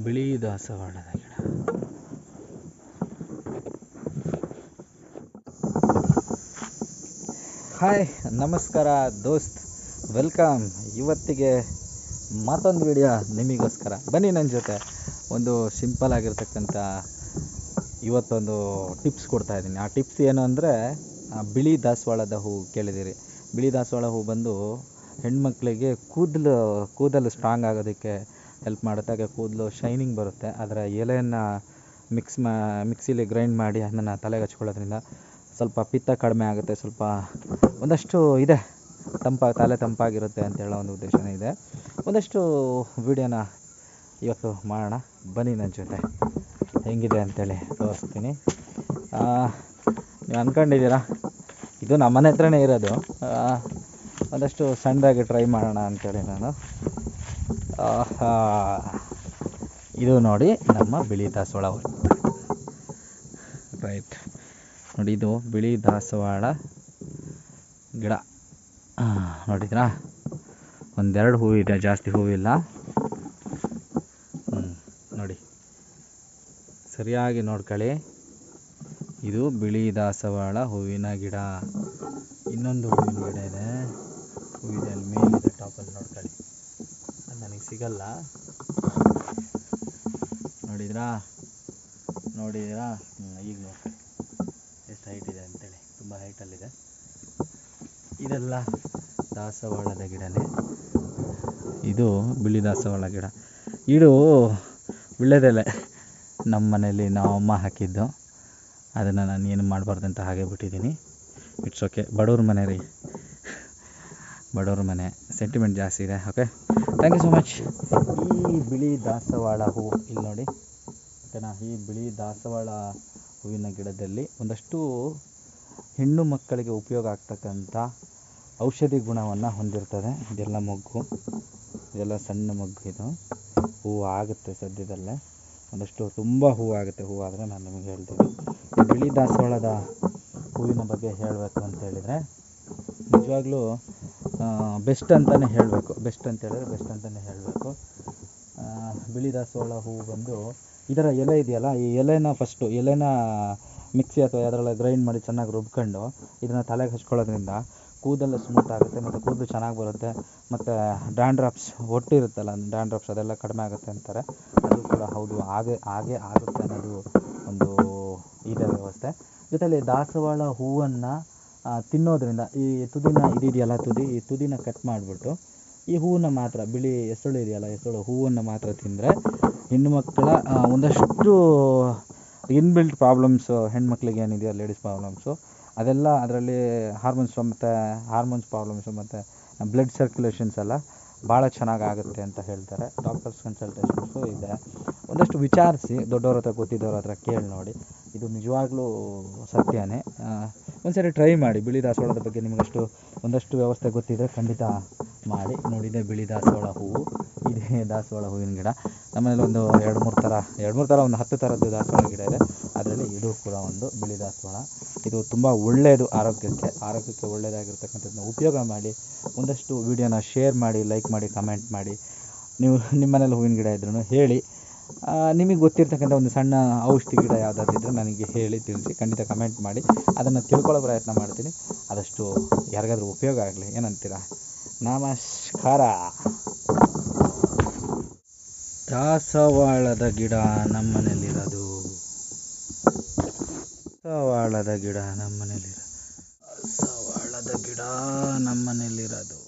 ಬಿಳಿ ದಾಸವಾಳದ ಗಿಡ. ಹಾಯ್, ನಮಸ್ಕಾರ ದೋಸ್ತ್, ವೆಲ್ಕಮ್. ಇವತ್ತಿಗೆ ಮತ್ತೊಂದು ವಿಡಿಯೋ ನಿಮಗೋಸ್ಕರ. ಬನ್ನಿ ನನ್ನ ಜೊತೆ. ಒಂದು ಸಿಂಪಲ್ ಆಗಿರ್ತಕ್ಕಂಥ ಇವತ್ತೊಂದು ಟಿಪ್ಸ್ ಕೊಡ್ತಾಯಿದ್ದೀನಿ. ಆ ಟಿಪ್ಸ್ ಏನು ಅಂದರೆ, ಬಿಳಿ ದಾಸವಾಳದ ಹೂವು ಕೇಳಿದ್ದೀರಿ. ಬಿಳಿ ದಾಸವಾಳ ಹೂವು ಬಂದು ಹೆಣ್ಮಕ್ಳಿಗೆ ಕೂದಲು ಸ್ಟ್ರಾಂಗ್ ಆಗೋದಕ್ಕೆ ಹೆಲ್ಪ್ ಮಾಡುತ್ತೆ. ಹಾಗೆ ಕೂದಲು ಶೈನಿಂಗ್ ಬರುತ್ತೆ. ಅದರ ಎಲೆಯನ್ನು ಮಿಕ್ಸಿಲಿ ಗ್ರೈಂಡ್ ಮಾಡಿ ಅದನ್ನು ತಲೆಗೆ ಹಚ್ಕೊಳ್ಳೋದ್ರಿಂದ ಸ್ವಲ್ಪ ಪಿತ್ತ ಕಡಿಮೆ ಆಗುತ್ತೆ. ಸ್ವಲ್ಪ ಒಂದಷ್ಟು ಇದೆ, ತಲೆ ತಂಪಾಗಿರುತ್ತೆ ಅಂತ ಹೇಳೋ ಒಂದು ಉದ್ದೇಶನೇ ಇದೆ. ಒಂದಷ್ಟು ವಿಡಿಯೋನ ಇವತ್ತು ಮಾಡೋಣ. ಬನ್ನಿ ನನ್ನ ಜೊತೆ, ಹೆಂಗಿದೆ ಅಂತೇಳಿ ತೋರಿಸ್ತೀನಿ. ನೀವು ಅಂದ್ಕೊಂಡಿದ್ದೀರಾ, ಇದು ನಮ್ಮ ಮನೆ ಹತ್ರನೇ ಇರೋದು. ಒಂದಷ್ಟು ಸಣ್ಣದಾಗಿ ಟ್ರೈ ಮಾಡೋಣ ಅಂಥೇಳಿ ನಾನು. ಇದು ನೋಡಿ ನಮ್ಮ ಬಿಳಿ ದಾಸವಾಳ ರೈಟ್. ನೋಡಿ, ಇದು ಬಿಳಿ ದಾಸವಾಳ ಗಿಡ. ನೋಡಿದ್ರಾ, ಒಂದೆರಡು ಹೂವಿದೆ, ಜಾಸ್ತಿ ಹೂವಿಲ್ಲ. ನೋಡಿ, ಸರಿಯಾಗಿ ನೋಡ್ಕೊಳ್ಳಿ. ಇದು ಬಿಳಿ ದಾಸವಾಳ ಹೂವಿನ ಗಿಡ. ಇನ್ನೊಂದು ಹೂವಿನ ಗಿಡ ಇದೆ, ಹೂವಿದೆ ಅಲ್ಲಿ ಮೇಲಿದೆ, ಟಾಪಲ್ಲಿ ನೋಡ್ಕೊಳ್ಳಿ. ಅದು ನನಗೆ ಸಿಗಲ್ಲ. ನೋಡಿದ್ರಾ ಈಗ ನೋಡ್ಕೊಳ್ಳಿ ಎಷ್ಟು ಹೈಟ್ ಇದೆ ಅಂತೇಳಿ. ತುಂಬ ಹೈಟಲ್ಲಿದೆ. ಇದೆಲ್ಲ ದಾಸವಾಳದ ಗಿಡನೇ. ಇದು ಬಿಳಿ ದಾಸವಾಳ ಗಿಡ. ಇದು ವಿಳ್ಯದೆಲೆ ನಮ್ಮ ಮನೇಲಿ ನಾವು ಅಮ್ಮ ಹಾಕಿದ್ದು. ಅದನ್ನು ನಾನು ಏನು ಮಾಡಬಾರ್ದಂತ ಹಾಗೆ ಬಿಟ್ಟಿದ್ದೀನಿ. It's okay. ಬಡವ್ರ ಮನೆ ರೀ, ಬಡವ್ರ ಮನೆ, ಸೆಂಟಿಮೆಂಟ್ ಜಾಸ್ತಿ ಇದೆ. Okay, thank you so much. ಈ ಬಿಳಿ ದಾಸವಾಳ ಹೂವು ಇಲ್ಲಿ ನೋಡಿ, ಓಕೆನಾ. ಈ ಬಿಳಿ ದಾಸವಾಳ ಹೂವಿನ ಗಿಡದಲ್ಲಿ ಒಂದಷ್ಟು ಹೆಣ್ಣು ಮಕ್ಕಳಿಗೆ ಉಪಯೋಗ ಆಗ್ತಕ್ಕಂಥ ಔಷಧಿ ಗುಣವನ್ನು ಹೊಂದಿರ್ತದೆ. ಇದೆಲ್ಲ ಮೊಗ್ಗು, ಇದೆಲ್ಲ ಸಣ್ಣ ಮೊಗ್ಗು. ಇದು ಹೂವು ಆಗುತ್ತೆ ಸದ್ಯದಲ್ಲೇ, ಒಂದಷ್ಟು ತುಂಬ ಹೂವು ಆಗುತ್ತೆ. ಹೂವು ಆದರೆ ನಾನು ನಿಮಗೆ ಹೇಳ್ತೀನಿ. ಈ ಬಿಳಿ ದಾಸವಾಳದ ಹೂವಿನ ಬಗ್ಗೆ ಹೇಳಬೇಕು ಅಂತ ಹೇಳಿದರೆ, ನಿಜವಾಗ್ಲೂ ಬೆಸ್ಟ್ ಅಂತಲೇ ಹೇಳಬೇಕು. ಬೆಸ್ಟ್ ಅಂತಲೇ ಹೇಳಬೇಕು. ಬಿಳಿ ದಾಸವಾಳ ಹೂವು ಬಂದು ಇದರ ಎಲೆ ಇದೆಯಲ್ಲ, ಈ ಎಲೆನ ಮಿಕ್ಸಿ ಅಥವಾ ಅದರಲ್ಲ ಗ್ರೈಂಡ್ ಮಾಡಿ ಚೆನ್ನಾಗಿ ರುಬ್ಕೊಂಡು ಇದನ್ನು ತಲೆಗೆ ಹಚ್ಕೊಳ್ಳೋದ್ರಿಂದ ಕೂದಲು ಸ್ಮೂತ್ ಆಗುತ್ತೆ, ಮತ್ತು ಕೂದಲು ಚೆನ್ನಾಗಿ ಬರುತ್ತೆ. ಮತ್ತು ಡ್ಯಾಂಡ್ರಫ್ಸ್ ಒಟ್ಟಿರುತ್ತಲ್ಲ, ಡ್ಯಾಂಡ್ರಫ್ಸ್ ಅದೆಲ್ಲ ಕಡಿಮೆ ಆಗುತ್ತೆ ಅಂತಾರೆ. ಅದು ಕೂಡ ಹೌದು, ಹಾಗೆ ಆಗುತ್ತೆ ಅನ್ನೋದು ಒಂದು ಇದೆ ವ್ಯವಸ್ಥೆ. ಜೊತೆಯಲ್ಲಿ ದಾಸವಾಳ ಹೂವನ್ನು ತಿನ್ನೋದ್ರಿಂದ ಈ ತುದಿನ ಇದೆಯಲ್ಲ, ಈ ತುದಿನ ಕಟ್ ಮಾಡಿಬಿಟ್ಟು ಈ ಹೂವನ್ನು ಮಾತ್ರ, ಬಿಳಿ ಎಸಳು ಇದೆಯಲ್ಲ, ಎಸಳು ಹೂವನ್ನು ಮಾತ್ರ ತಿಂದರೆ ಹೆಣ್ಣುಮಕ್ಕಳ ಒಂದಷ್ಟು ಇನ್ಬಿಲ್ಟ್ ಪ್ರಾಬ್ಲಮ್ಸು, ಹೆಣ್ಮಕ್ಳಿಗೆ ಏನಿದೆಯೋ ಲೇಡೀಸ್ ಪ್ರಾಬ್ಲಮ್ಸು, ಅದೆಲ್ಲ ಅದರಲ್ಲಿ ಹಾರ್ಮೋನ್ಸ್ ಪ್ರಾಬ್ಲಮ್ಸು ಮತ್ತು ಬ್ಲಡ್ ಸರ್ಕ್ಯುಲೇಷನ್ಸ್ ಎಲ್ಲ ಭಾಳ ಚೆನ್ನಾಗಾಗುತ್ತೆ ಅಂತ ಹೇಳ್ತಾರೆ. ಡಾಕ್ಟರ್ಸ್ ಕನ್ಸಲ್ಟೇಷನ್ಸು ಇದೆ. ಒಂದಷ್ಟು ವಿಚಾರಿಸಿ, ದೊಡ್ಡವ್ರ ಹತ್ರ ಗೊತ್ತಿದ್ದವ್ರ ಹತ್ರ ಕೇಳಿ ನೋಡಿ. ಇದು ನಿಜವಾಗ್ಲೂ ಸತ್ಯನೇ. ಒಂದ್ಸರಿ ಟ್ರೈ ಮಾಡಿ. ಬಿಳಿ ದಾಸವಾಳದ ಬಗ್ಗೆ ನಿಮಗಷ್ಟು ಒಂದಷ್ಟು ವ್ಯವಸ್ಥೆ ಗೊತ್ತಿದ್ದರೆ ಖಂಡಿತ ಮಾಡಿ. ನೋಡಿದೆ ಬಿಳಿ ದಾಸವಾಳ ಹೂವು, ಇದೇ ದಾಸವಾಳ ಹೂವಿನ ಗಿಡ. ನಮ್ಮನೇಲಿ ಒಂದು ಎರಡು ಮೂರು ಥರ ಒಂದು 10 ಥರದ್ದು ದಾಸವಾಳ ಗಿಡ ಇದೆ. ಅದರಲ್ಲಿ ಇದು ಕೂಡ ಒಂದು ಬಿಳಿ ದಾಸವಾಳ. ಇದು ತುಂಬ ಒಳ್ಳೆಯದು, ಆರೋಗ್ಯಕ್ಕೆ ಒಳ್ಳೆಯದಾಗಿರ್ತಕ್ಕಂಥದ್ದನ್ನ ಉಪಯೋಗ ಮಾಡಿ. ಒಂದಷ್ಟು ವೀಡಿಯೋನ ಶೇರ್ ಮಾಡಿ, ಲೈಕ್ ಮಾಡಿ, ಕಮೆಂಟ್ ಮಾಡಿ. ನೀವು ನಿಮ್ಮ ಮನೇಲಿ ಹೂವಿನ ಗಿಡ ಇದ್ರೂ ಹೇಳಿ. ನಿಮಗೆ ಗೊತ್ತಿರ್ತಕ್ಕಂಥ ಒಂದು ಸಣ್ಣ ಔಷಧಿ ಗಿಡ ಯಾವುದಾದ್ರಿದ್ರೆ ನನಗೆ ಹೇಳಿ, ತಿಳಿಸಿ. ಖಂಡಿತ ಕಮೆಂಟ್ ಮಾಡಿ, ಅದನ್ನು ತಿಳ್ಕೊಳ್ಳೋ ಪ್ರಯತ್ನ ಮಾಡ್ತೀನಿ. ಆದಷ್ಟು ಯಾರಿಗಾದ್ರೂ ಉಪಯೋಗ ಆಗಲಿ. ಏನಂತೀರಾ? ನಮಸ್ಕಾರ. ದಾಸವಾಳದ ಗಿಡ ನಮ್ಮನೇಲಿರೋದು. ದಾಸವಾಳದ ಗಿಡ ನಮ್ಮನೇಲಿರೋದು.